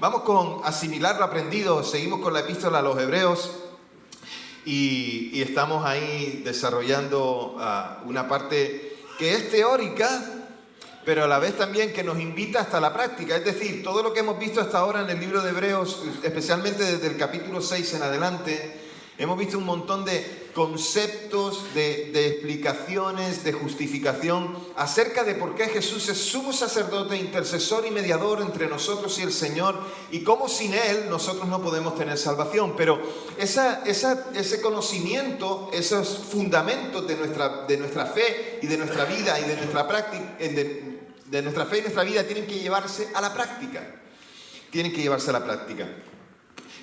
Vamos con asimilar lo aprendido. Seguimos con la epístola a los Hebreos y estamos ahí desarrollando una parte que es teórica, pero a la vez también que nos invita hasta la práctica. Es decir, todo lo que hemos visto hasta ahora en el libro de Hebreos, especialmente desde el capítulo 6 en adelante, hemos visto un montón de conceptos, de explicaciones, de justificación acerca de por qué Jesús es sumo sacerdote, intercesor y mediador entre nosotros y el Señor, y cómo sin Él nosotros no podemos tener salvación. Pero ese conocimiento, esos fundamentos de nuestra fe y de nuestra vida y de nuestra práctica, de nuestra fe y nuestra vida tienen que llevarse a la práctica. Tienen que llevarse a la práctica.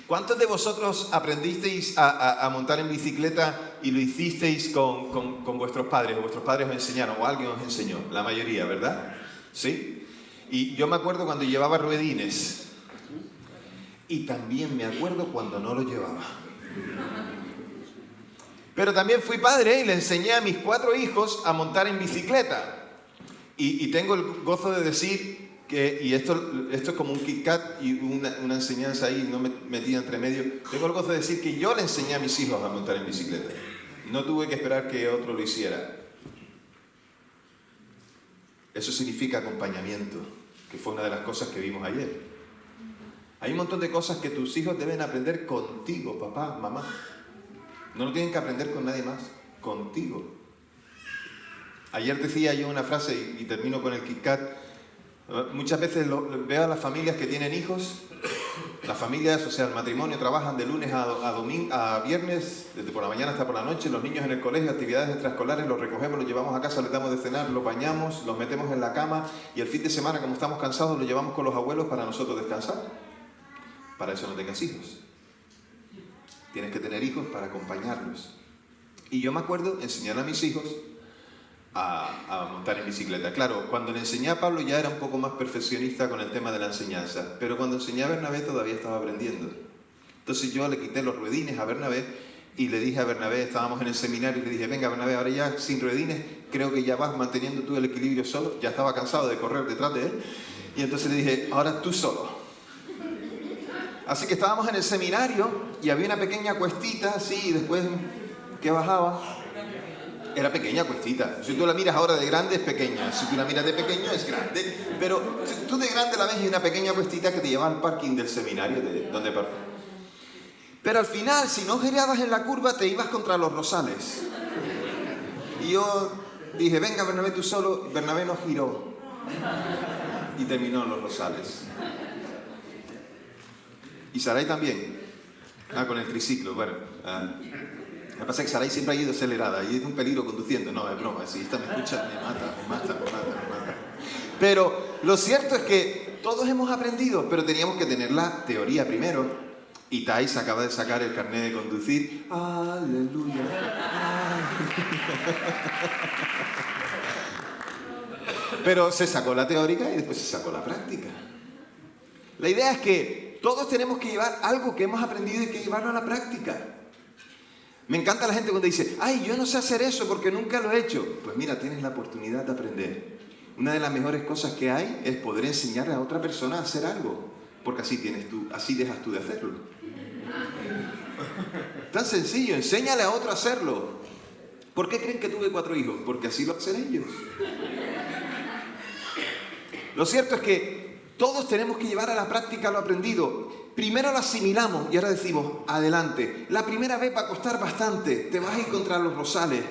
¿Cuántos de vosotros aprendisteis a montar en bicicleta y lo hicisteis con vuestros padres? O vuestros padres os enseñaron, o alguien os enseñó. La mayoría, ¿verdad? ¿Sí? Y yo me acuerdo cuando llevaba ruedines. Y también me acuerdo cuando no lo llevaba. Pero también fui padre y le enseñé a mis 4 hijos a montar en bicicleta. Y tengo el gozo de decir y esto es como un Kit Kat y una enseñanza ahí no metida entre medio. Tengo el gozo de decir que yo le enseñé a mis hijos a montar en bicicleta. No tuve que esperar que otro lo hiciera. Eso significa acompañamiento, que fue una de las cosas que vimos ayer. Hay un montón de cosas que tus hijos deben aprender contigo, papá, mamá. No lo tienen que aprender con nadie más, contigo. Ayer decía yo una frase y termino con el Kit Kat. Muchas veces veo a las familias que tienen hijos, las familias, o sea, el matrimonio, trabajan de lunes a viernes, desde por la mañana hasta por la noche, los niños en el colegio, actividades extraescolares, los recogemos, los llevamos a casa, les damos de cenar, los bañamos, los metemos en la cama y el fin de semana, como estamos cansados, los llevamos con los abuelos para nosotros descansar. Para eso no tengas hijos. Tienes que tener hijos para acompañarlos. Y yo me acuerdo enseñar a mis hijos a montar en bicicleta. Claro, cuando le enseñé a Pablo ya era un poco más perfeccionista con el tema de la enseñanza, pero cuando enseñé a Bernabé todavía estaba aprendiendo. Entonces yo le quité los ruedines a Bernabé y le dije a Bernabé, estábamos en el seminario y le dije, venga Bernabé, ahora ya sin ruedines, creo que ya vas manteniendo tú el equilibrio solo. Ya estaba cansado de correr detrás de él y entonces le dije, ahora tú solo. Así que estábamos en el seminario y había una pequeña cuestita así y después que bajaba. Era pequeña cuestita. Si tú la miras ahora de grande es pequeña. Si tú la miras de pequeño es grande. Pero si tú de grande la ves y una pequeña cuestita que te lleva al parking del seminario donde paró. Pero al final, si no girabas en la curva, te ibas contra los rosales. Y yo dije, venga Bernabé tú solo. Bernabé no giró. Y terminó en los rosales. Y Saray también. Con el triciclo. Bueno. Lo que pasa es que Saray siempre ha ido acelerada y es un peligro conduciendo. No, es broma. Si esta me escucha, me mata. Pero lo cierto es que todos hemos aprendido, pero teníamos que tener la teoría primero. Y Thais acaba de sacar el carnet de conducir. ¡Aleluya! Pero se sacó la teórica y después se sacó la práctica. La idea es que todos tenemos que llevar algo que hemos aprendido y que llevarlo a la práctica. Me encanta la gente cuando dice, ay, yo no sé hacer eso porque nunca lo he hecho. Pues mira, tienes la oportunidad de aprender. Una de las mejores cosas que hay es poder enseñarle a otra persona a hacer algo. Porque así dejas tú de hacerlo. Tan sencillo, enséñale a otro a hacerlo. ¿Por qué creen que tuve 4 hijos? Porque así lo hacen ellos. Lo cierto es que todos tenemos que llevar a la práctica lo aprendido. Primero lo asimilamos y ahora decimos, adelante. La primera vez va a costar bastante, te vas a ir contra los rosales.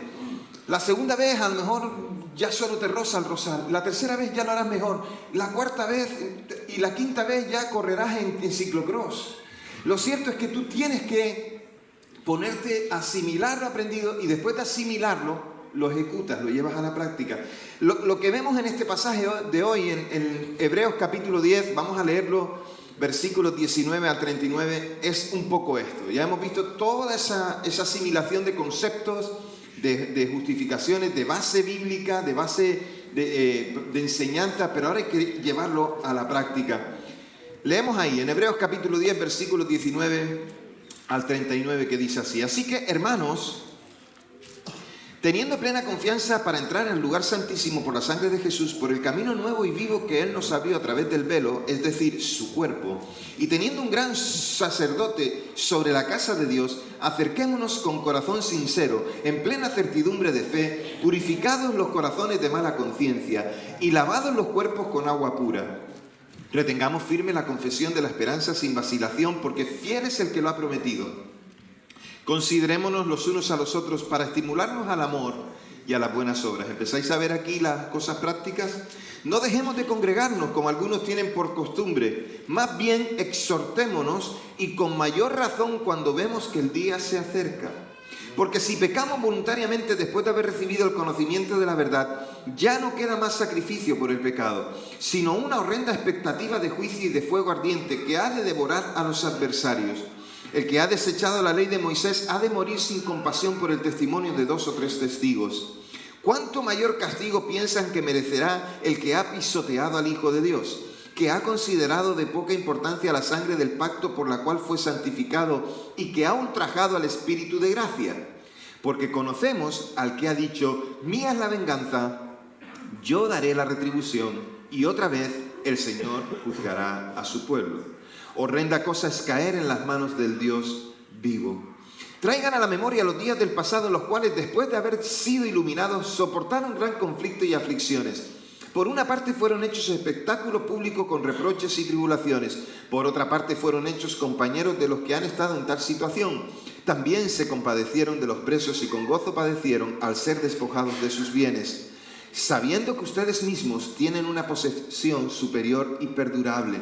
La segunda vez a lo mejor ya solo te roza el rosal. La tercera vez ya lo harás mejor. La cuarta vez y la quinta vez ya correrás en ciclocross. Lo cierto es que tú tienes que ponerte a asimilar lo aprendido y después de asimilarlo, lo ejecutas, lo llevas a la práctica. Lo que vemos en este pasaje de hoy, en Hebreos capítulo 10, vamos a leerlo, versículos 19 al 39, es un poco esto. Ya hemos visto toda esa asimilación de conceptos, de justificaciones, de base bíblica, de base de enseñanza, pero ahora hay que llevarlo a la práctica. Leemos ahí, en Hebreos capítulo 10, versículos 19 al 39, que dice así. Así que, hermanos, teniendo plena confianza para entrar en el lugar santísimo por la sangre de Jesús, por el camino nuevo y vivo que Él nos abrió a través del velo, es decir, su cuerpo, y teniendo un gran sacerdote sobre la casa de Dios, acerquémonos con corazón sincero, en plena certidumbre de fe, purificados los corazones de mala conciencia y lavados los cuerpos con agua pura. Retengamos firme la confesión de la esperanza sin vacilación, porque fiel es el que lo ha prometido. Considerémonos los unos a los otros para estimularnos al amor y a las buenas obras. ¿Empezáis a ver aquí las cosas prácticas? No dejemos de congregarnos como algunos tienen por costumbre. Más bien exhortémonos, y con mayor razón cuando vemos que el día se acerca. Porque si pecamos voluntariamente después de haber recibido el conocimiento de la verdad, ya no queda más sacrificio por el pecado, sino una horrenda expectativa de juicio y de fuego ardiente que ha de devorar a los adversarios. El que ha desechado la ley de Moisés ha de morir sin compasión por el testimonio de 2 o 3 testigos. ¿Cuánto mayor castigo piensan que merecerá el que ha pisoteado al Hijo de Dios, que ha considerado de poca importancia la sangre del pacto por la cual fue santificado y que ha ultrajado al Espíritu de gracia? Porque conocemos al que ha dicho: mía es la venganza, yo daré la retribución, y otra vez el Señor juzgará a su pueblo. Horrenda cosa es caer en las manos del Dios vivo. Traigan a la memoria los días del pasado, los cuales, después de haber sido iluminados, soportaron gran conflicto y aflicciones. Por una parte fueron hechos espectáculo público con reproches y tribulaciones. Por otra parte fueron hechos compañeros de los que han estado en tal situación. También se compadecieron de los presos y con gozo padecieron al ser despojados de sus bienes, sabiendo que ustedes mismos tienen una posesión superior y perdurable.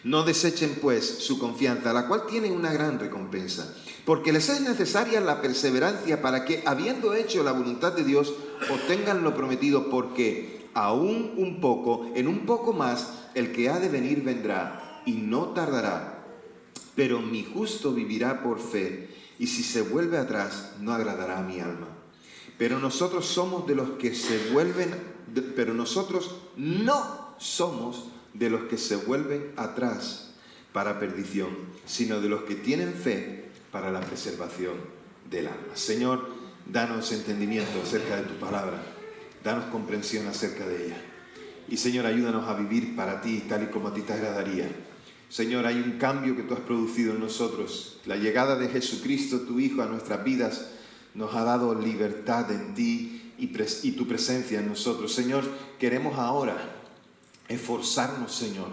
No desechen, pues, su confianza, la cual tiene una gran recompensa, porque les es necesaria la perseverancia para que, habiendo hecho la voluntad de Dios, obtengan lo prometido, porque aún un poco, en un poco más, el que ha de venir vendrá, y no tardará. Pero mi justo vivirá por fe, y si se vuelve atrás, no agradará a mi alma. Pero nosotros somos de los que se vuelven, pero nosotros no somos de los que se vuelven atrás para perdición, sino de los que tienen fe para la preservación del alma. Señor, danos entendimiento acerca de tu palabra, danos comprensión acerca de ella. Y Señor, ayúdanos a vivir para ti tal y como a ti te agradaría. Señor, hay un cambio que tú has producido en nosotros. La llegada de Jesucristo, tu Hijo, a nuestras vidas nos ha dado libertad en ti y tu presencia en nosotros. Señor, queremos ahora esforzarnos, Señor,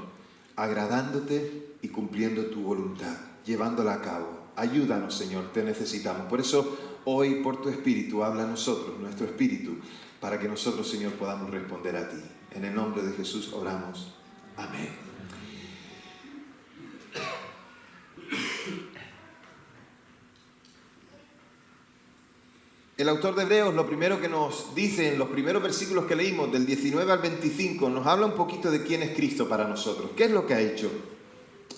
agradándote y cumpliendo tu voluntad, llevándola a cabo. Ayúdanos, Señor, te necesitamos. Por eso, hoy, por tu Espíritu, habla a nosotros, nuestro Espíritu, para que nosotros, Señor, podamos responder a ti. En el nombre de Jesús oramos. Amén. El autor de Hebreos, lo primero que nos dice en los primeros versículos que leímos, del 19 al 25, nos habla un poquito de quién es Cristo para nosotros, qué es lo que ha hecho.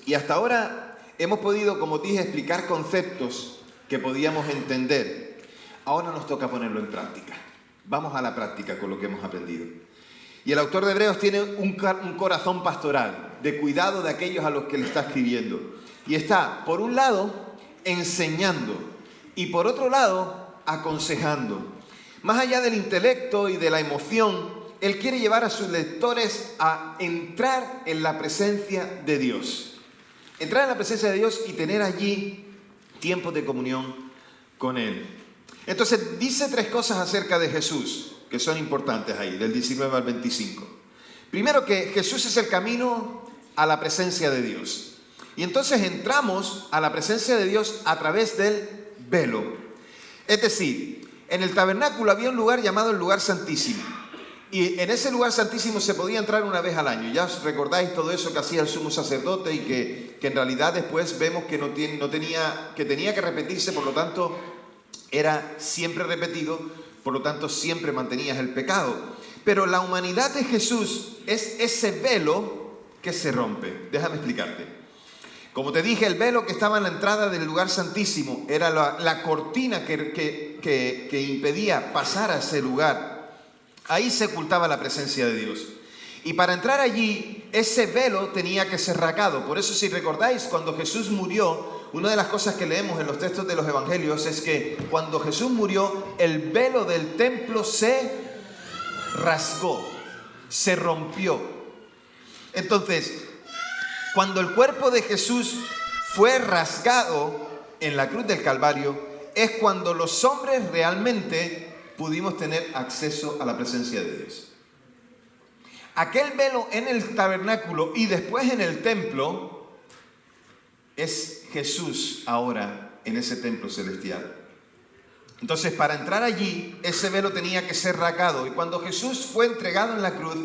Y hasta ahora hemos podido, como dije, explicar conceptos que podíamos entender. Ahora nos toca ponerlo en práctica. Vamos a la práctica con lo que hemos aprendido. Y el autor de Hebreos tiene un corazón pastoral, de cuidado de aquellos a los que le está escribiendo. Y está, por un lado, enseñando, y por otro lado, aconsejando. Más allá del intelecto y de la emoción, él quiere llevar a sus lectores a entrar en la presencia de Dios. Entrar en la presencia de Dios y tener allí tiempos de comunión con Él. Entonces dice 3 cosas acerca de Jesús que son importantes ahí, del 19 al 25. Primero, que Jesús es el camino a la presencia de Dios. Y entonces entramos a la presencia de Dios a través del velo. Es decir, en el tabernáculo había un lugar llamado el lugar santísimo. Y en ese lugar santísimo se podía entrar una vez al año. Ya os recordáis todo eso que hacía el sumo sacerdote y que en realidad después vemos que tenía que repetirse, por lo tanto era siempre repetido, por lo tanto siempre mantenías el pecado. Pero la humanidad de Jesús es ese velo que se rompe. Déjame explicarte. Como te dije, el velo que estaba en la entrada del lugar santísimo era la cortina que impedía pasar a ese lugar. Ahí se ocultaba la presencia de Dios. Y para entrar allí, ese velo tenía que ser rasgado. Por eso, si recordáis, cuando Jesús murió, una de las cosas que leemos en los textos de los evangelios es que cuando Jesús murió, el velo del templo se rasgó, se rompió. Entonces, cuando el cuerpo de Jesús fue rasgado en la cruz del Calvario, es cuando los hombres realmente pudimos tener acceso a la presencia de Dios. Aquel velo en el tabernáculo y después en el templo es Jesús ahora en ese templo celestial. Entonces, para entrar allí, ese velo tenía que ser rasgado. Y cuando Jesús fue entregado en la cruz,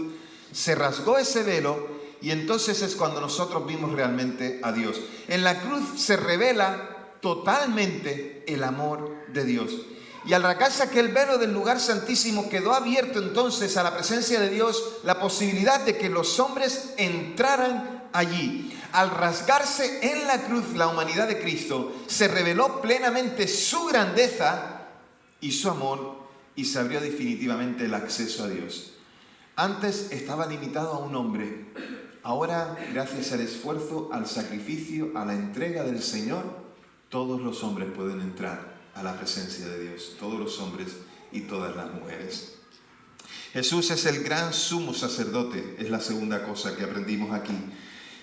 se rasgó ese velo y entonces es cuando nosotros vimos realmente a Dios. En la cruz se revela totalmente el amor de Dios. Y al rasgarse aquel velo del lugar santísimo, quedó abierto entonces a la presencia de Dios la posibilidad de que los hombres entraran allí. Al rasgarse en la cruz la humanidad de Cristo, se reveló plenamente su grandeza y su amor, y se abrió definitivamente el acceso a Dios. Antes estaba limitado a un hombre. Ahora, gracias al esfuerzo, al sacrificio, a la entrega del Señor, todos los hombres pueden entrar a la presencia de Dios, todos los hombres y todas las mujeres. Jesús es el gran sumo sacerdote, es la segunda cosa que aprendimos aquí.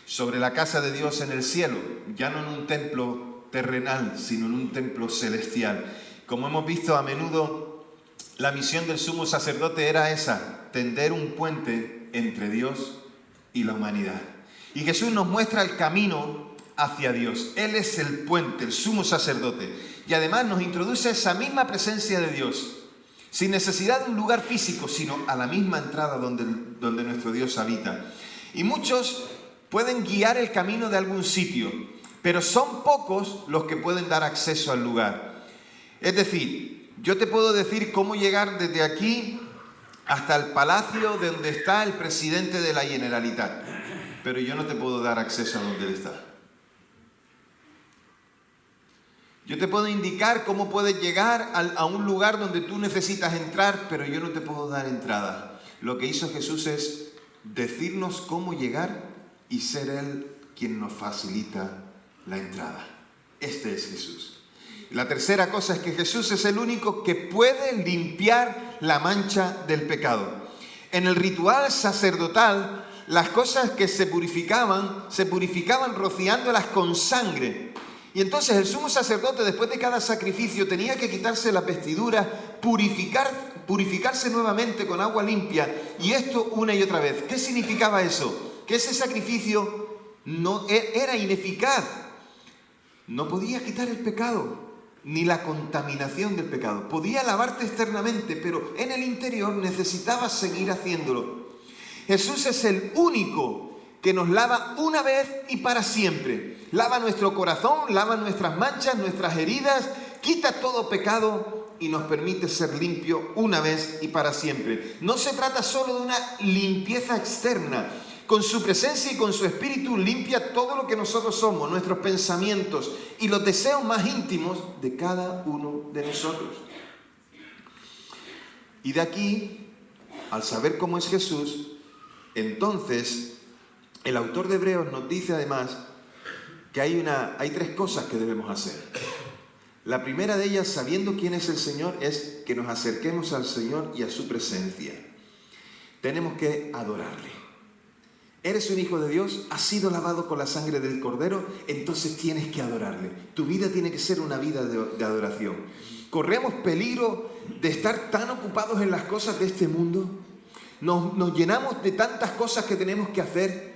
Sobre la casa de Dios en el cielo, ya no en un templo terrenal, sino en un templo celestial. Como hemos visto a menudo, la misión del sumo sacerdote era esa, tender un puente entre Dios y la humanidad. Y Jesús nos muestra el camino hacia Dios. Él es el puente, el sumo sacerdote. Y además nos introduce a esa misma presencia de Dios, sin necesidad de un lugar físico, sino a la misma entrada donde nuestro Dios habita. Y muchos pueden guiar el camino de algún sitio, pero son pocos los que pueden dar acceso al lugar. Es decir, yo te puedo decir cómo llegar desde aquí hasta el palacio de donde está el presidente de la Generalitat, pero yo no te puedo dar acceso a donde él está. Yo te puedo indicar cómo puedes llegar a un lugar donde tú necesitas entrar, pero yo no te puedo dar entrada. Lo que hizo Jesús es decirnos cómo llegar y ser Él quien nos facilita la entrada. Este es Jesús. La tercera cosa es que Jesús es el único que puede limpiar la mancha del pecado. En el ritual sacerdotal, las cosas que se purificaban rociándolas con sangre. Y entonces el sumo sacerdote, después de cada sacrificio, tenía que quitarse las vestiduras, purificarse nuevamente con agua limpia, y esto una y otra vez. ¿Qué significaba eso? Que ese sacrificio no era ineficaz. No podía quitar el pecado, ni la contaminación del pecado. Podía lavarte externamente, pero en el interior necesitabas seguir haciéndolo. Jesús es el único que nos lava una vez y para siempre. Lava nuestro corazón, lava nuestras manchas, nuestras heridas, quita todo pecado y nos permite ser limpio una vez y para siempre. No se trata solo de una limpieza externa. Con su presencia y con su espíritu limpia todo lo que nosotros somos, nuestros pensamientos y los deseos más íntimos de cada uno de nosotros. Y de aquí, al saber cómo es Jesús, entonces el autor de Hebreos nos dice además que hay tres cosas que debemos hacer. La primera de ellas, sabiendo quién es el Señor, es que nos acerquemos al Señor y a su presencia. Tenemos que adorarle. ¿Eres un hijo de Dios? ¿Has sido lavado con la sangre del Cordero? Entonces tienes que adorarle. Tu vida tiene que ser una vida de adoración. ¿Corremos peligro de estar tan ocupados en las cosas de este mundo? Nos llenamos de tantas cosas que tenemos que hacer.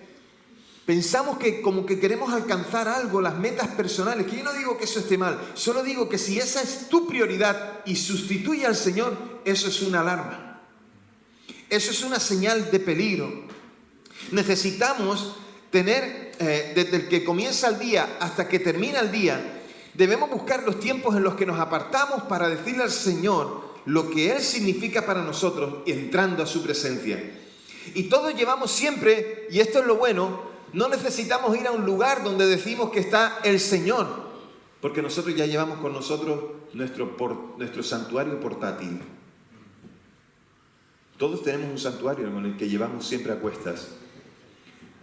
Pensamos que como que queremos alcanzar algo, las metas personales, que yo no digo que eso esté mal, solo digo que si esa es tu prioridad y sustituye al Señor, eso es una alarma. Eso es una señal de peligro. Necesitamos tener, desde el que comienza el día hasta que termina el día, debemos buscar los tiempos en los que nos apartamos para decirle al Señor lo que Él significa para nosotros entrando a su presencia. Y todos llevamos siempre, y esto es lo bueno, no necesitamos ir a un lugar donde decimos que está el Señor, porque nosotros ya llevamos con nosotros nuestro santuario portátil. Todos tenemos un santuario con el que llevamos siempre a cuestas,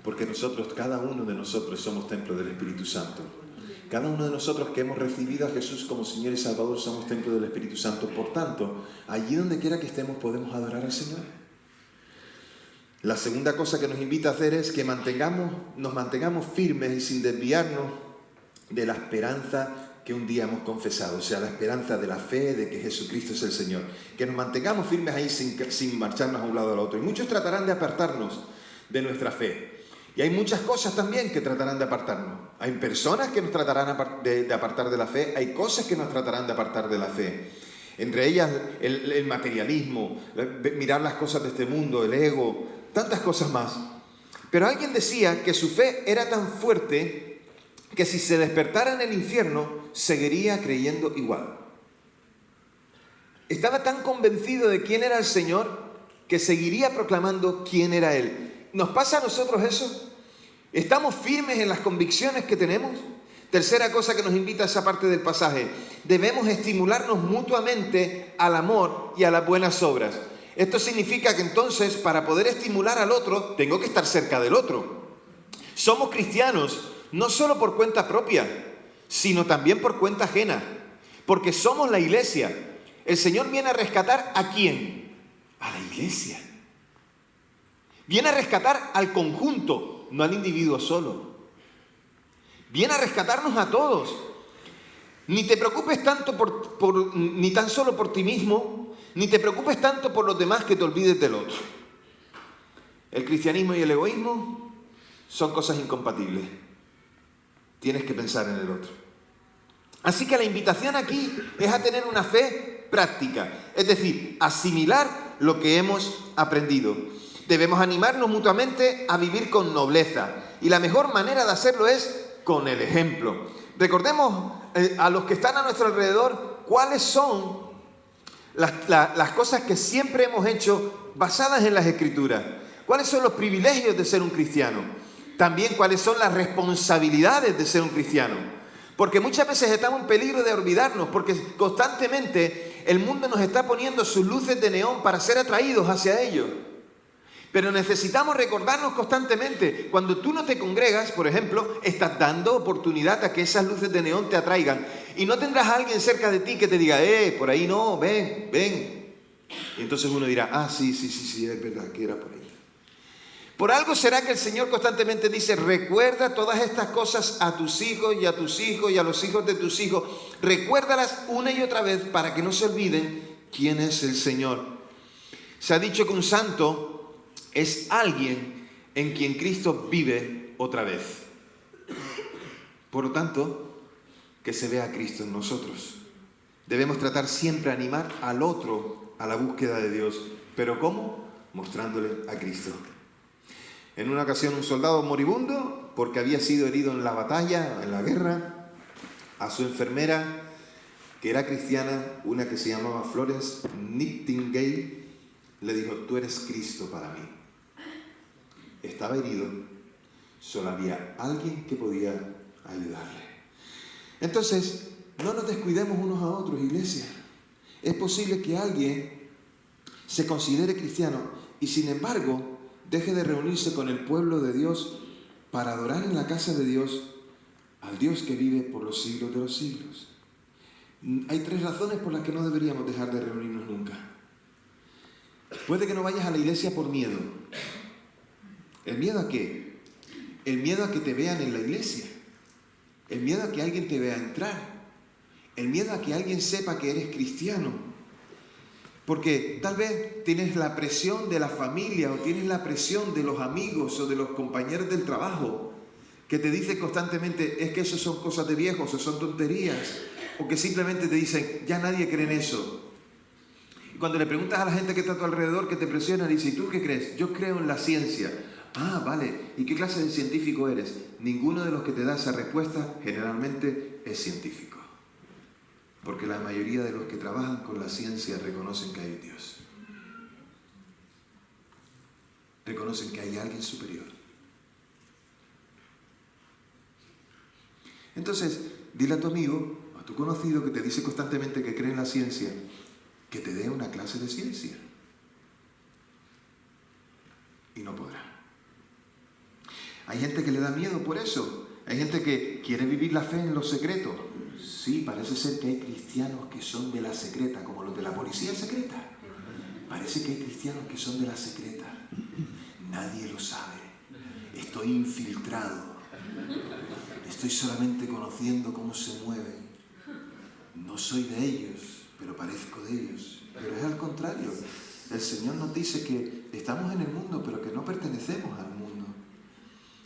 porque nosotros, cada uno de nosotros, somos templo del Espíritu Santo. Cada uno de nosotros que hemos recibido a Jesús como Señor y Salvador somos templo del Espíritu Santo. Por tanto, allí donde quiera que estemos podemos adorar al Señor. La segunda cosa que nos invita a hacer es que nos mantengamos firmes y sin desviarnos de la esperanza que un día hemos confesado, o sea, la esperanza de la fe de que Jesucristo es el Señor. Que nos mantengamos firmes ahí sin marcharnos a un lado o al otro. Y muchos tratarán de apartarnos de nuestra fe. Y hay muchas cosas también que tratarán de apartarnos. Hay personas que nos tratarán de apartar de la fe, hay cosas que nos tratarán de apartar de la fe. Entre ellas el materialismo, mirar las cosas de este mundo, el ego, tantas cosas más. Pero alguien decía que su fe era tan fuerte que si se despertara en el infierno, seguiría creyendo igual. Estaba tan convencido de quién era el Señor que seguiría proclamando quién era Él. ¿Nos pasa a nosotros eso? ¿Estamos firmes en las convicciones que tenemos? Tercera cosa que nos invita a esa parte del pasaje. Debemos estimularnos mutuamente al amor y a las buenas obras. Esto significa que entonces, para poder estimular al otro, tengo que estar cerca del otro. Somos cristianos, no solo por cuenta propia, sino también por cuenta ajena. Porque somos la iglesia. El Señor viene a rescatar ¿a quién? A la iglesia. Viene a rescatar al conjunto, no al individuo solo. Viene a rescatarnos a todos. Ni te preocupes tanto ni tan solo por ti mismo, ni te preocupes tanto por los demás que te olvides del otro. El cristianismo y el egoísmo son cosas incompatibles. Tienes que pensar en el otro. Así que la invitación aquí es a tener una fe práctica, es decir, asimilar lo que hemos aprendido. Debemos animarnos mutuamente a vivir con nobleza. Y la mejor manera de hacerlo es con el ejemplo. Recordemos a los que están a nuestro alrededor cuáles son las cosas que siempre hemos hecho basadas en las Escrituras. Cuáles son los privilegios de ser un cristiano. También cuáles son las responsabilidades de ser un cristiano. Porque muchas veces estamos en peligro de olvidarnos, porque constantemente el mundo nos está poniendo sus luces de neón para ser atraídos hacia ellos. Pero necesitamos recordarnos constantemente, cuando tú no te congregas, por ejemplo, estás dando oportunidad a que esas luces de neón te atraigan. Y no tendrás a alguien cerca de ti que te diga, por ahí no, ven. Y entonces uno dirá, sí, es verdad que era por ahí. Por algo será que el Señor constantemente dice, recuerda todas estas cosas a tus hijos y a tus hijos y a los hijos de tus hijos. Recuérdalas una y otra vez para que no se olviden quién es el Señor. Se ha dicho que un santo es alguien en quien Cristo vive otra vez. Por lo tanto, que se vea a Cristo en nosotros. Debemos tratar siempre de animar al otro a la búsqueda de Dios. ¿Pero cómo? Mostrándole a Cristo. En una ocasión un soldado moribundo, porque había sido herido en la batalla, en la guerra, a su enfermera, que era cristiana, una que se llamaba Florence Nightingale, le dijo, tú eres Cristo para mí. Estaba herido, solo había alguien que podía ayudarle. Entonces, no nos descuidemos unos a otros, iglesia. Es posible que alguien se considere cristiano y sin embargo deje de reunirse con el pueblo de Dios para adorar en la casa de Dios al Dios que vive por los siglos de los siglos. Hay 3 razones por las que no deberíamos dejar de reunirnos nunca. Puede que no vayas a la iglesia por miedo. ¿El miedo a qué? El miedo a que te vean en la iglesia. El miedo a que alguien te vea entrar. El miedo a que alguien sepa que eres cristiano. Porque tal vez tienes la presión de la familia o tienes la presión de los amigos o de los compañeros del trabajo que te dicen constantemente, es que eso son cosas de viejos o son tonterías. O que simplemente te dicen, ya nadie cree en eso. Y cuando le preguntas a la gente que está a tu alrededor, que te presiona, dice, ¿y tú qué crees? Yo creo en la ciencia. Vale. ¿Y qué clase de científico eres? Ninguno de los que te da esa respuesta generalmente es científico. Porque la mayoría de los que trabajan con la ciencia reconocen que hay un Dios. Reconocen que hay alguien superior. Entonces, dile a tu amigo, a tu conocido que te dice constantemente que cree en la ciencia, que te dé una clase de ciencia. Hay gente que le da miedo por eso. Hay gente que quiere vivir la fe en lo secreto. Sí, parece ser que hay cristianos que son de la secreta, como los de la policía secreta. Parece que hay cristianos que son de la secreta. Nadie lo sabe. Estoy infiltrado. Estoy solamente conociendo cómo se mueven. No soy de ellos, pero parezco de ellos. Pero es al contrario. El Señor nos dice que estamos en el mundo, pero que no pertenecemos al mundo.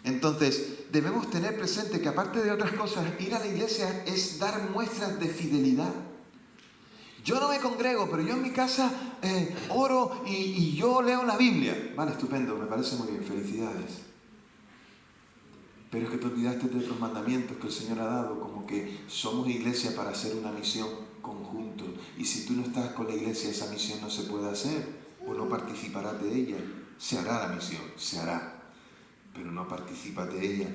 Entonces, debemos tener presente que aparte de otras cosas, ir a la iglesia es dar muestras de fidelidad. Yo no me congrego, pero yo en mi casa oro y yo leo la Biblia. Vale, estupendo, me parece muy bien, felicidades. Pero es que te olvidaste de otros mandamientos que el Señor ha dado, como que somos iglesia para hacer una misión conjunto. Y si tú no estás con la iglesia, esa misión no se puede hacer, o no participarás de ella. Se hará la misión, se hará, pero no participas de ella.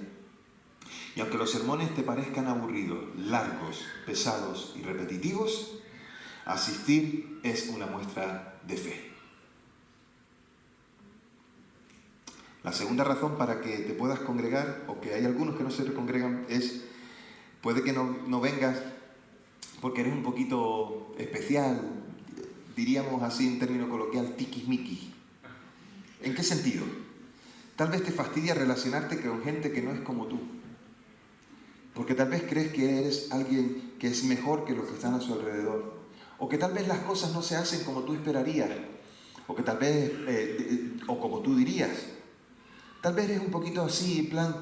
Y aunque los sermones te parezcan aburridos, largos, pesados y repetitivos, asistir es una muestra de fe. La segunda razón para que te puedas congregar, o que hay algunos que no se congregan, es, puede que no vengas porque eres un poquito especial, diríamos así en término coloquial, tiquismiquis. ¿En qué sentido? Tal vez te fastidia relacionarte con gente que no es como tú. Porque tal vez crees que eres alguien que es mejor que los que están a su alrededor. O que tal vez las cosas no se hacen como tú esperarías. O que tal vez, o como tú dirías. Tal vez eres un poquito así, en plan,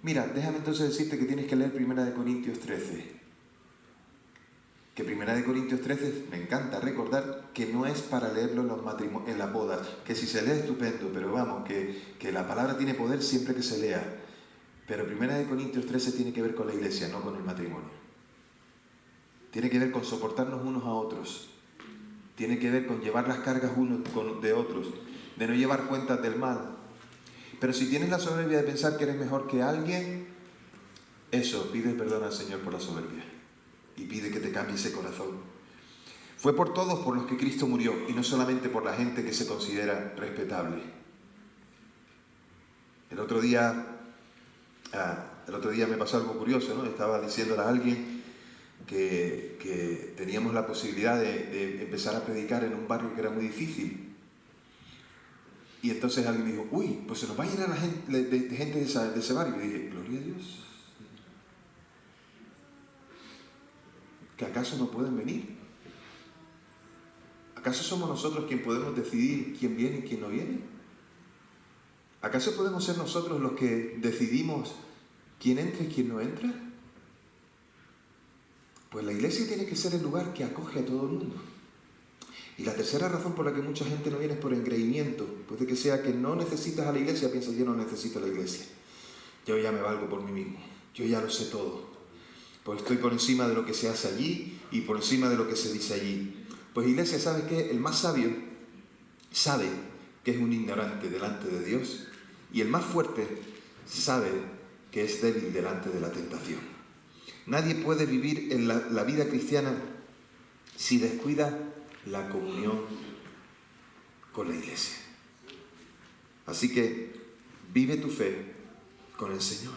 mira, déjame entonces decirte que tienes que leer 1 Corintios 13. Que 1 Corintios 13, me encanta recordar que no es para leerlo en las bodas, que si se lee estupendo, pero vamos, que la palabra tiene poder siempre que se lea. Pero 1 Corintios 13 tiene que ver con la iglesia, no con el matrimonio. Tiene que ver con soportarnos unos a otros. Tiene que ver con llevar las cargas unos de otros, de no llevar cuentas del mal. Pero si tienes la soberbia de pensar que eres mejor que alguien, eso, pide perdón al Señor por la soberbia. Y pide que te cambie ese corazón. Fue por todos por los que Cristo murió, y no solamente por la gente que se considera respetable. El otro día me pasó algo curioso, ¿no? Estaba diciéndole a alguien que teníamos la posibilidad de empezar a predicar en un barrio que era muy difícil. Y entonces alguien me dijo, uy, pues se nos va a llenar la gente, de gente de ese barrio. Y dije, gloria a Dios. ¿Que acaso no pueden venir? ¿Acaso somos nosotros quien podemos decidir quién viene y quién no viene? ¿Acaso podemos ser nosotros los que decidimos quién entra y quién no entra? Pues la iglesia tiene que ser el lugar que acoge a todo el mundo. Y la tercera razón por la que mucha gente no viene es por engreimiento. Puede que sea que no necesitas a la iglesia, piensas, yo no necesito a la iglesia. Yo ya me valgo por mí mismo. Yo ya lo sé todo. Pues estoy por encima de lo que se hace allí y por encima de lo que se dice allí. Pues iglesia, ¿sabes qué? El más sabio sabe que es un ignorante delante de Dios. Y el más fuerte sabe que es débil delante de la tentación. Nadie puede vivir en la vida cristiana si descuida la comunión con la iglesia. Así que vive tu fe con el Señor.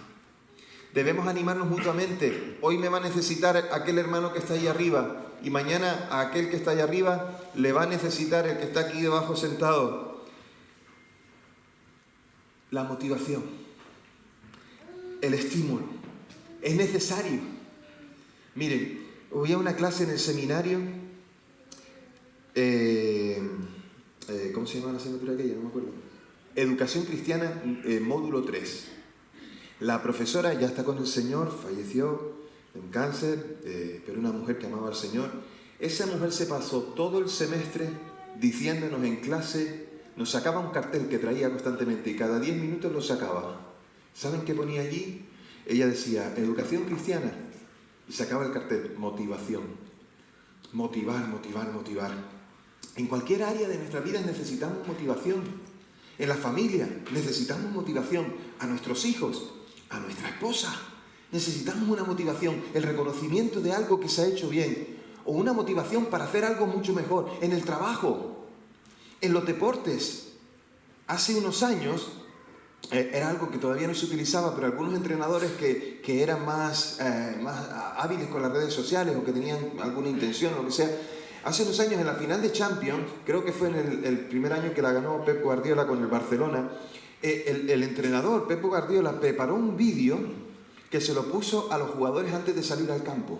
Debemos animarnos mutuamente. Hoy me va a necesitar aquel hermano que está ahí arriba y mañana a aquel que está ahí arriba le va a necesitar el que está aquí debajo sentado. La motivación, el estímulo, es necesario. Miren, voy a una clase en el seminario. ¿Cómo se llama la asignatura aquella? No me acuerdo. Educación Cristiana, módulo 3. La profesora ya está con el Señor, falleció de un cáncer, pero una mujer que amaba al Señor. Esa mujer se pasó todo el semestre diciéndonos en clase, nos sacaba un cartel que traía constantemente y cada 10 minutos lo sacaba. ¿Saben qué ponía allí? Ella decía, Educación Cristiana, y sacaba el cartel, motivación. Motivar, motivar, motivar. En cualquier área de nuestra vida necesitamos motivación. En la familia necesitamos motivación. A nuestros hijos, a nuestra esposa, necesitamos una motivación. El reconocimiento de algo que se ha hecho bien. O una motivación para hacer algo mucho mejor. En el trabajo, en los deportes. Hace unos años era algo que todavía no se utilizaba, pero algunos entrenadores que eran más hábiles con las redes sociales o que tenían alguna intención o lo que sea, hace unos años en la final de Champions, creo que fue en el primer año que la ganó Pep Guardiola con el Barcelona, el entrenador Pep Guardiola preparó un vídeo que se lo puso a los jugadores antes de salir al campo.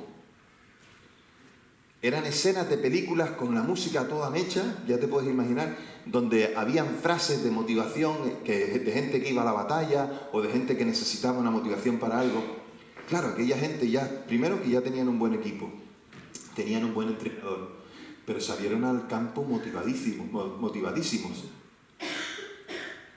Eran escenas de películas con la música toda mecha, ya te puedes imaginar, donde habían frases de motivación de gente que iba a la batalla o de gente que necesitaba una motivación para algo. Claro, aquella gente ya, primero que ya tenían un buen equipo, tenían un buen entrenador, pero salieron al campo motivadísimos.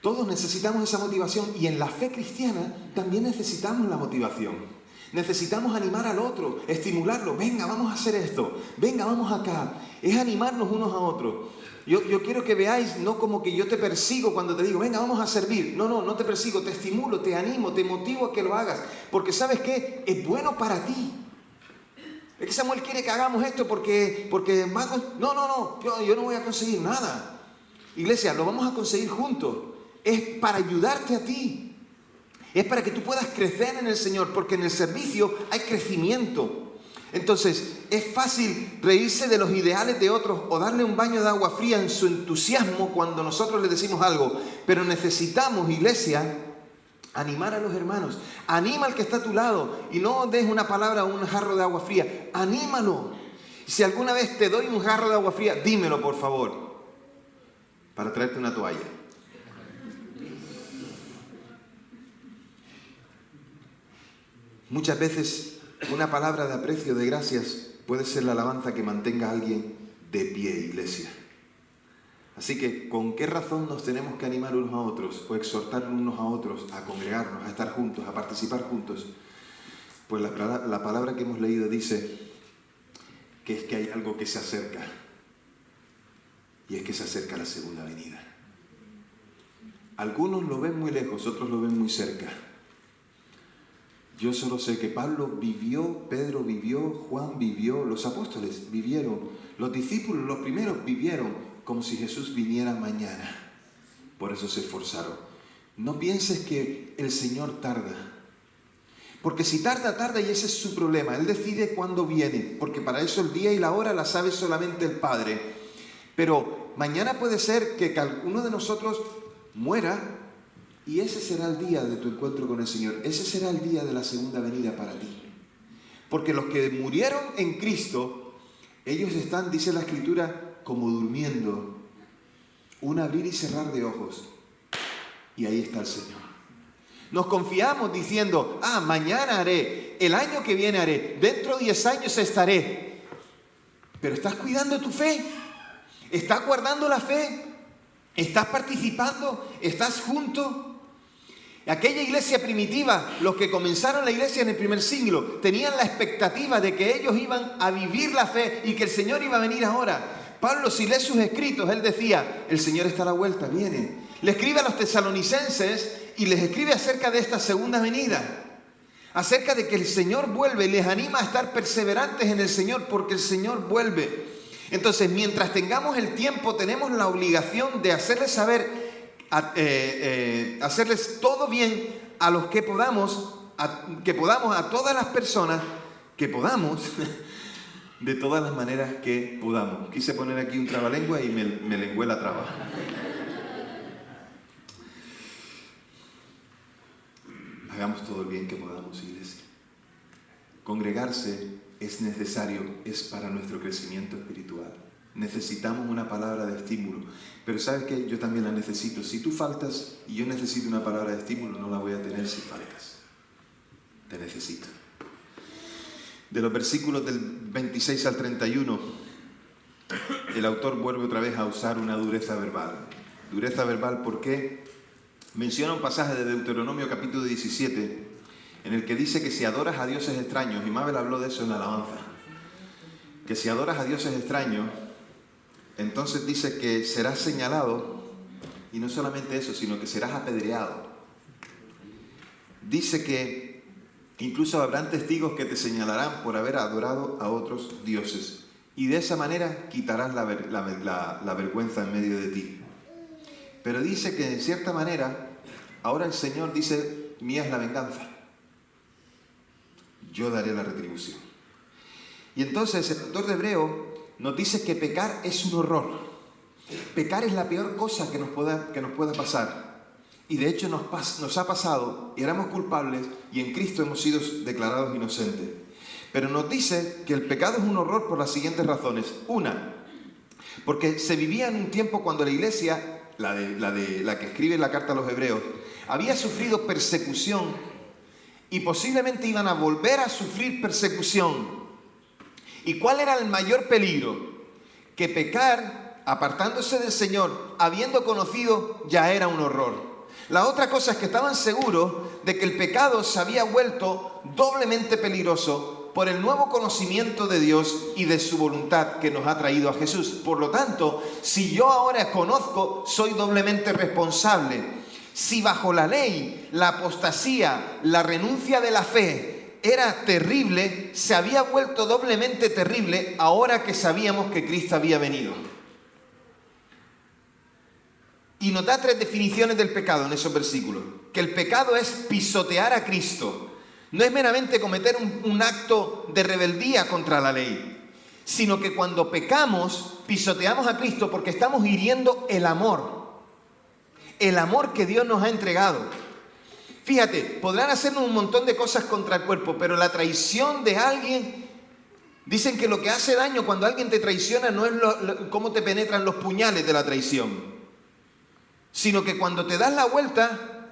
Todos necesitamos esa motivación y en la fe cristiana también necesitamos la motivación. Necesitamos animar al otro, estimularlo. Venga, vamos a hacer esto. Venga, vamos acá. Es animarnos unos a otros. Yo quiero que veáis, no como que yo te persigo cuando te digo, venga, vamos a servir. No te persigo, te estimulo, te animo, te motivo a que lo hagas. Porque ¿sabes qué? Es bueno para ti. Es que Samuel quiere que hagamos esto porque no, yo no voy a conseguir nada. Iglesia, lo vamos a conseguir juntos. Es para ayudarte a ti. Es para que tú puedas crecer en el Señor, porque en el servicio hay crecimiento. Entonces, es fácil reírse de los ideales de otros o darle un baño de agua fría en su entusiasmo cuando nosotros les decimos algo. Pero necesitamos, iglesia, animar a los hermanos. Anima al que está a tu lado y no des una palabra o un jarro de agua fría. Anímalo. Si alguna vez te doy un jarro de agua fría, dímelo, por favor, para traerte una toalla. Muchas veces una palabra de aprecio, de gracias, puede ser la alabanza que mantenga a alguien de pie, iglesia. Así que, ¿con qué razón nos tenemos que animar unos a otros o exhortar unos a otros a congregarnos, a estar juntos, a participar juntos? Pues la palabra que hemos leído dice que es que hay algo que se acerca, y es que se acerca la segunda venida. Algunos lo ven muy lejos, otros lo ven muy cerca. Yo solo sé que Pablo vivió, Pedro vivió, Juan vivió, los apóstoles vivieron, los discípulos, los primeros vivieron como si Jesús viniera mañana. Por eso se esforzaron. No pienses que el Señor tarda. Porque si tarda, tarda y ese es su problema. Él decide cuándo viene, porque para eso el día y la hora la sabe solamente el Padre. Pero mañana puede ser que uno de nosotros muera. Y ese será el día de tu encuentro con el Señor. Ese será el día de la segunda venida para ti. Porque los que murieron en Cristo, ellos están, dice la Escritura, como durmiendo. Un abrir y cerrar de ojos. Y ahí está el Señor. Nos confiamos diciendo, mañana haré, el año que viene haré, dentro de 10 años estaré. Pero ¿estás cuidando tu fe? ¿Estás guardando la fe? ¿Estás participando? ¿Estás junto? Aquella iglesia primitiva, los que comenzaron la iglesia en el primer siglo, tenían la expectativa de que ellos iban a vivir la fe y que el Señor iba a venir ahora. Pablo, si lees sus escritos, él decía, el Señor está a la vuelta, viene. Le escribe a los tesalonicenses y les escribe acerca de esta segunda venida. Acerca de que el Señor vuelve, les anima a estar perseverantes en el Señor porque el Señor vuelve. Entonces, mientras tengamos el tiempo, tenemos la obligación de hacerles saber, hacerles todo bien a los que podamos, a todas las personas que podamos, de todas las maneras que podamos. Quise poner aquí un trabalengua y me lengué la traba. Hagamos todo el bien que podamos, iglesia. Congregarse es necesario, es para nuestro crecimiento espiritual. Necesitamos una palabra de estímulo. Pero ¿sabes qué? Yo también la necesito. Si tú faltas y yo necesito una palabra de estímulo, no la voy a tener si faltas. Te necesito. De los versículos del 26 al 31, el autor vuelve otra vez a usar una dureza verbal. Dureza verbal, ¿por qué? Menciona un pasaje de Deuteronomio capítulo 17, en el que dice que si adoras a dioses extraños, y Mabel habló de eso en la alabanza, que si adoras a dioses extraños, entonces dice que serás señalado, y no solamente eso, sino que serás apedreado. Dice que incluso habrán testigos que te señalarán por haber adorado a otros dioses, y de esa manera quitarás la vergüenza en medio de ti. Pero dice que en cierta manera Ahora el Señor dice, mía es la venganza. Yo daré la retribución. Y entonces el autor de Hebreo nos dice que pecar es un horror. Pecar es la peor cosa que nos pueda pasar. Y de hecho nos ha pasado y éramos culpables y en Cristo hemos sido declarados inocentes. Pero nos dice que el pecado es un horror por las siguientes razones. Una, porque se vivía en un tiempo cuando la iglesia, la que escribe la carta a los hebreos, había sufrido persecución y posiblemente iban a volver a sufrir persecución. ¿Y cuál era el mayor peligro? Que pecar, apartándose del Señor, habiendo conocido, ya era un horror. La otra cosa es que estaban seguros de que el pecado se había vuelto doblemente peligroso por el nuevo conocimiento de Dios y de su voluntad que nos ha traído a Jesús. Por lo tanto, si yo ahora conozco, soy doblemente responsable. Si bajo la ley, la apostasía, la renuncia de la fe era terrible, se había vuelto doblemente terrible ahora que sabíamos que Cristo había venido. Y nos da 3 definiciones del pecado en esos versículos. Que el pecado es pisotear a Cristo. No es meramente cometer un acto de rebeldía contra la ley, sino que cuando pecamos, pisoteamos a Cristo porque estamos hiriendo el amor que Dios nos ha entregado. Fíjate, podrán hacernos un montón de cosas contra el cuerpo, pero la traición de alguien, dicen que lo que hace daño cuando alguien te traiciona no es cómo te penetran los puñales de la traición, sino que cuando te das la vuelta,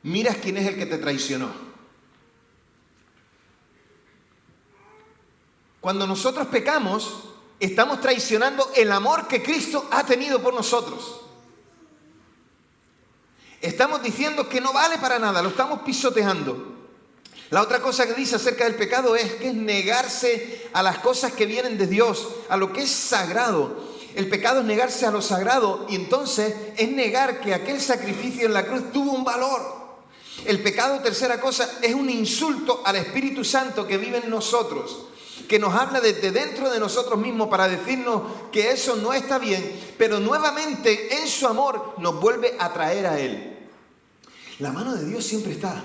miras quién es el que te traicionó. Cuando nosotros pecamos, estamos traicionando el amor que Cristo ha tenido por nosotros. Estamos diciendo que no vale para nada, lo estamos pisoteando. La otra cosa que dice acerca del pecado es que es negarse a las cosas que vienen de Dios, a lo que es sagrado. El pecado es negarse a lo sagrado y entonces es negar que aquel sacrificio en la cruz tuvo un valor. El pecado, tercera cosa, es un insulto al Espíritu Santo que vive en nosotros, que nos habla desde dentro de nosotros mismos para decirnos que eso no está bien, pero nuevamente en su amor nos vuelve a traer a Él. La mano de Dios siempre está.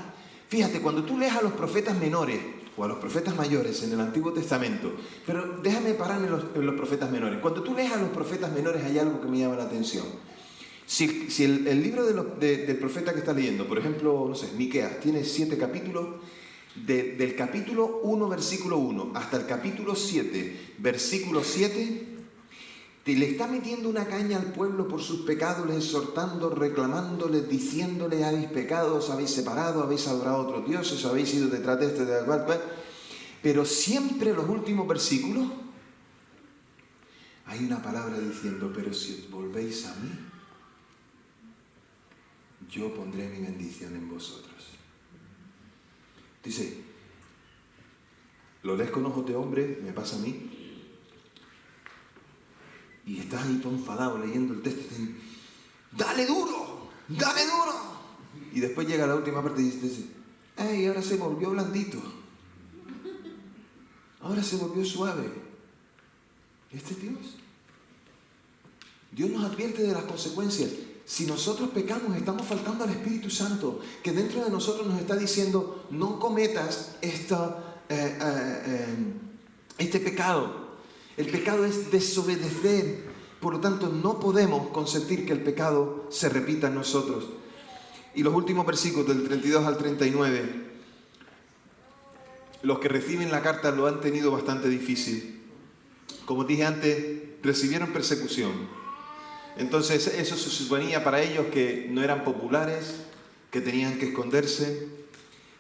Fíjate, cuando tú lees a los profetas menores o a los profetas mayores en el Antiguo Testamento, pero déjame pararme en los profetas menores. Cuando tú lees a los profetas menores hay algo que me llama la atención. Si el libro del profeta que estás leyendo, por ejemplo, no sé, Miqueas, tiene 7 capítulos, del capítulo 1, versículo 1, hasta el capítulo 7, versículo 7, le está metiendo una caña al pueblo por sus pecados, les exhortando, reclamándoles, diciéndoles, habéis pecado, os habéis separado, habéis adorado a otros dioses, habéis ido detrás de este, de cual. Pero siempre en los últimos versículos hay una palabra diciendo, pero si os volvéis a mí, yo pondré mi bendición en vosotros. Dice, lo lees con ojos de hombre, me pasa a mí, y estás ahí todo enfadado leyendo el texto y te dicen, ¡dale duro! ¡Dale duro! Y después llega la última parte y dice, ¡ay, ahora se volvió blandito! Ahora se volvió suave. Este es Dios. Dios nos advierte de las consecuencias. Si nosotros pecamos, estamos faltando al Espíritu Santo, que dentro de nosotros nos está diciendo, no cometas este pecado. El pecado es desobedecer. Por lo tanto, no podemos consentir que el pecado se repita en nosotros. Y los últimos versículos del 32 al 39, los que reciben la carta lo han tenido bastante difícil. Como dije antes, recibieron persecución. Entonces eso se suponía para ellos que no eran populares, que tenían que esconderse,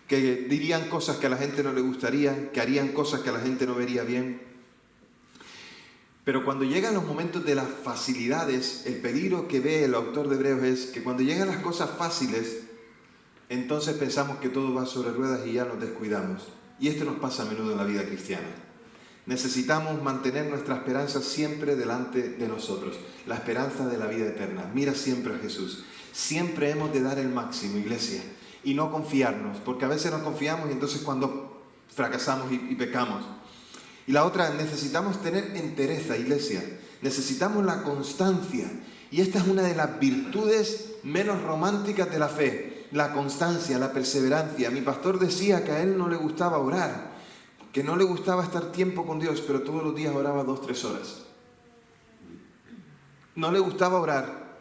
que dirían cosas que a la gente no le gustaría, que harían cosas que a la gente no vería bien. Pero cuando llegan los momentos de las facilidades, el peligro que ve el autor de Hebreos es que cuando llegan las cosas fáciles, entonces pensamos que todo va sobre ruedas y ya nos descuidamos. Y esto nos pasa a menudo en la vida cristiana. Necesitamos mantener nuestra esperanza siempre delante de nosotros, la esperanza de la vida eterna. Mira siempre a Jesús. Siempre hemos de dar el máximo, iglesia, y no confiarnos, porque a veces nos confiamos y entonces cuando fracasamos y pecamos. Y la otra, necesitamos tener entereza, iglesia. Necesitamos la constancia. Y esta es una de las virtudes menos románticas de la fe. la constancia, la perseverancia. Mi pastor decía que a él no le gustaba orar, que no le gustaba estar tiempo con Dios, pero todos los días oraba 2-3 horas. No le gustaba orar,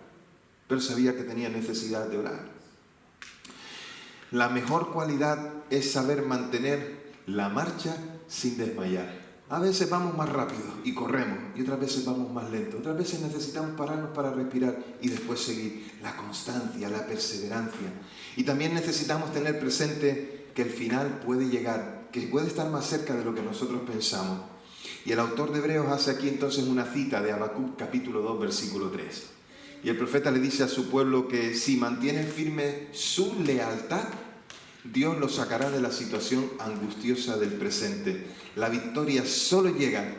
pero sabía que tenía necesidad de orar. La mejor cualidad es saber mantener la marcha sin desmayar. A veces vamos más rápido y corremos, y otras veces vamos más lento. Otras veces necesitamos pararnos para respirar y después seguir. La constancia, la perseverancia. Y también necesitamos tener presente que el final puede llegar, que puede estar más cerca de lo que nosotros pensamos. Y el autor de Hebreos hace aquí entonces una cita de Habacuc capítulo 2, versículo 3. Y el profeta le dice a su pueblo que si mantiene firme su lealtad, Dios los sacará de la situación angustiosa del presente. La victoria solo llega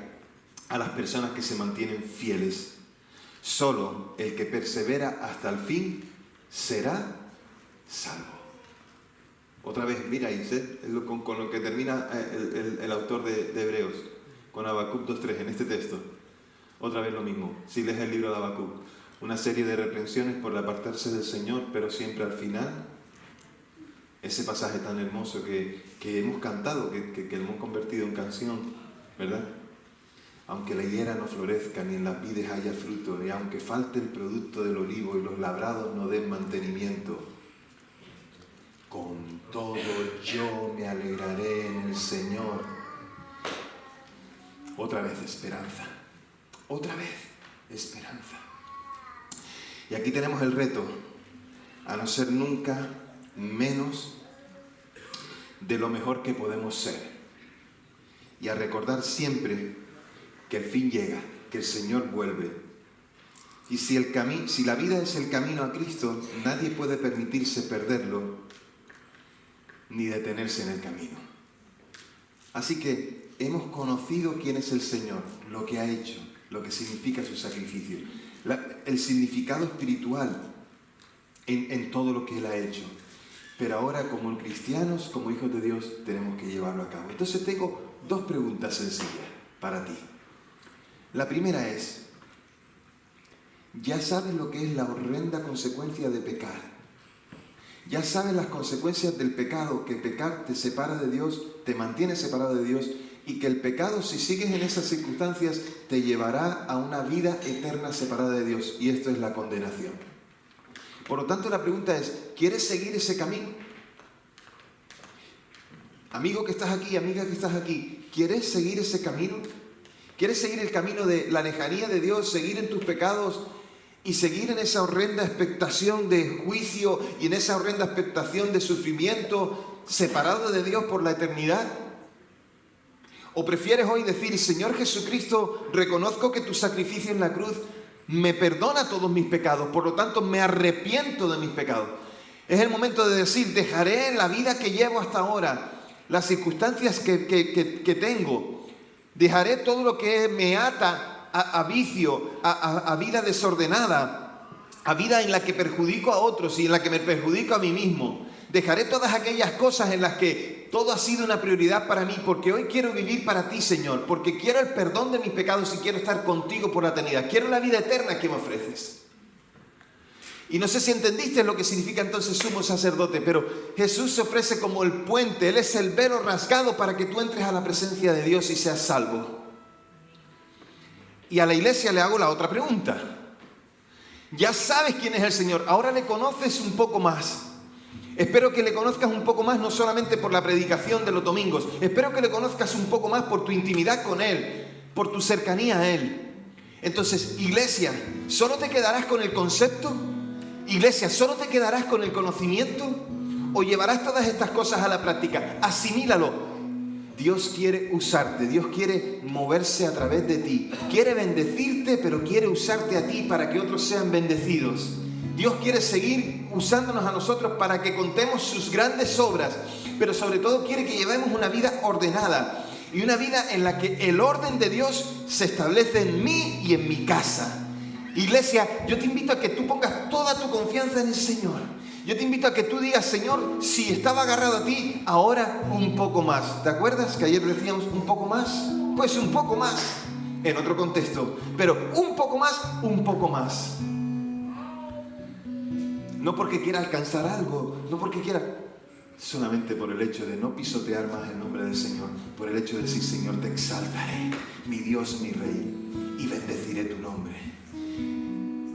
a las personas que se mantienen fieles. Solo el que persevera hasta el fin será salvo. Otra vez, mira, es con lo que termina el autor de Hebreos, con Habacuc 2.3 en este texto. Otra vez lo mismo, si lees el libro de Habacuc. Una serie de reprensiones por apartarse del Señor, pero siempre al final ese pasaje tan hermoso que hemos cantado, que hemos convertido en canción, ¿verdad? Aunque la higuera no florezca, ni en las vides haya fruto, y aunque falte el producto del olivo y los labrados no den mantenimiento, con todo yo me alegraré en el Señor. Otra vez esperanza, otra vez esperanza. Y aquí tenemos el reto, a no ser nunca menos de lo mejor que podemos ser, y a recordar siempre que el fin llega, que el Señor vuelve. Y si la vida es el camino a Cristo, nadie puede permitirse perderlo ni detenerse en el camino. Así que hemos conocido quién es el Señor, lo que ha hecho, lo que significa su sacrificio, el significado espiritual en todo lo que Él ha hecho. Pero ahora, como cristianos, como hijos de Dios, tenemos que llevarlo a cabo. Entonces tengo 2 preguntas sencillas para ti. La primera es, ¿ya sabes lo que es la horrenda consecuencia de pecar? ¿Ya sabes las consecuencias del pecado? Que pecar te separa de Dios, te mantiene separado de Dios, y que el pecado, si sigues en esas circunstancias, te llevará a una vida eterna separada de Dios, y esto es la condenación. Por lo tanto, la pregunta es, ¿quieres seguir ese camino? Amigo que estás aquí, amiga que estás aquí, ¿quieres seguir ese camino? ¿Quieres seguir el camino de la lejanía de Dios, seguir en tus pecados y seguir en esa horrenda expectación de juicio y en esa horrenda expectación de sufrimiento, separado de Dios por la eternidad? ¿O prefieres hoy decir, Señor Jesucristo, reconozco que tu sacrificio en la cruz me perdona todos mis pecados, por lo tanto me arrepiento de mis pecados? Es el momento de decir, dejaré la vida que llevo hasta ahora, las circunstancias que tengo, dejaré todo lo que me ata a vicio, a vida desordenada, a vida en la que perjudico a otros y en la que me perjudico a mí mismo. Dejaré todas aquellas cosas en las que todo ha sido una prioridad para mí, porque hoy quiero vivir para ti, Señor, porque quiero el perdón de mis pecados y quiero estar contigo por la eternidad. Quiero la vida eterna que me ofreces. Y no sé si entendiste lo que significa entonces sumo sacerdote, pero Jesús se ofrece como el puente. Él es el velo rasgado para que tú entres a la presencia de Dios y seas salvo. Y a la iglesia le hago la otra pregunta. Ya sabes quién es el Señor, ahora le conoces un poco más. Espero que le conozcas un poco más, no solamente por la predicación de los domingos. Espero que le conozcas un poco más por tu intimidad con Él, por tu cercanía a Él. Entonces, iglesia, ¿solo te quedarás con el concepto? Iglesia, ¿solo te quedarás con el conocimiento? ¿O llevarás todas estas cosas a la práctica? Asimílalo. Dios quiere usarte, Dios quiere moverse a través de ti. Quiere bendecirte, pero quiere usarte a ti para que otros sean bendecidos. Dios quiere seguir usándonos a nosotros para que contemos sus grandes obras, pero sobre todo quiere que llevemos una vida ordenada y una vida en la que el orden de Dios se establece en mí y en mi casa. Iglesia, yo te invito a que tú pongas toda tu confianza en el Señor. Yo te invito a que tú digas, Señor, si estaba agarrado a ti, ahora un poco más. ¿Te acuerdas que ayer decíamos un poco más? Pues un poco más, en otro contexto, pero un poco más, un poco más. No porque quiera alcanzar algo, no porque quiera, solamente por el hecho de no pisotear más el nombre del Señor, por el hecho de decir, Señor, te exaltaré, mi Dios, mi Rey, y bendeciré tu nombre.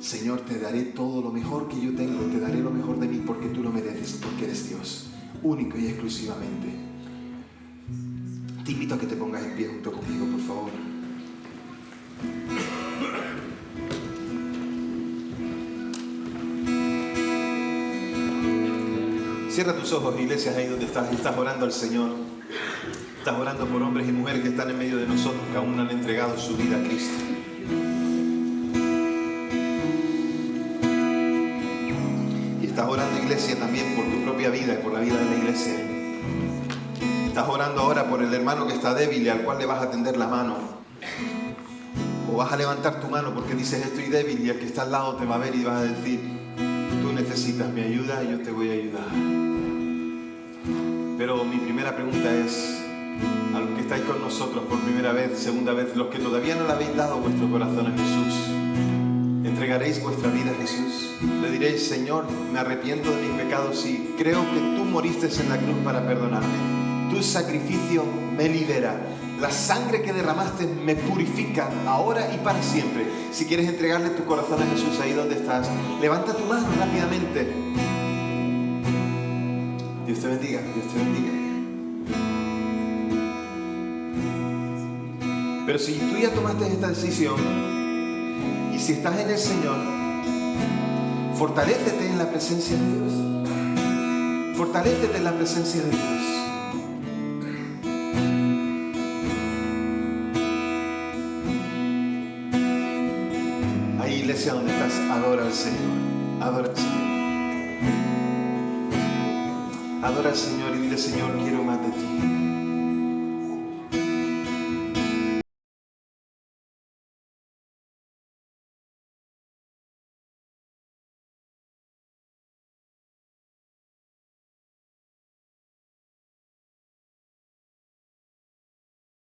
Señor, te daré todo lo mejor que yo tengo, te daré lo mejor de mí porque tú lo mereces, porque eres Dios, único y exclusivamente. Te invito a que te pongas en pie junto conmigo, por favor. Cierra tus ojos, iglesias, ahí donde estás. Estás orando al Señor. Estás orando por hombres y mujeres que están en medio de nosotros, que aún no han entregado su vida a Cristo. Y estás orando, iglesia, también por tu propia vida y por la vida de la iglesia. Estás orando ahora por el hermano que está débil y al cual le vas a tender la mano. O vas a levantar tu mano porque dices, estoy débil, y el que está al lado te va a ver y vas a decir, tú necesitas mi ayuda y yo te voy a ayudar. Pero mi primera pregunta es, a los que estáis con nosotros por primera vez, segunda vez, los que todavía no le habéis dado vuestro corazón a Jesús, ¿entregaréis vuestra vida a Jesús? Le diréis, Señor, me arrepiento de mis pecados y creo que tú moriste en la cruz para perdonarme. Tu sacrificio me libera. La sangre que derramaste me purifica ahora y para siempre. Si quieres entregarle tu corazón a Jesús ahí donde estás, levanta tu mano rápidamente. Dios te bendiga, Dios te bendiga. Pero si tú ya tomaste esta decisión y si estás en el Señor, fortalécete en la presencia de Dios. Fortalécete en la presencia de Dios. Ahí, iglesia, donde estás, adora al Señor. Adora al Señor. Adora al Señor y dile, Señor, quiero más de ti.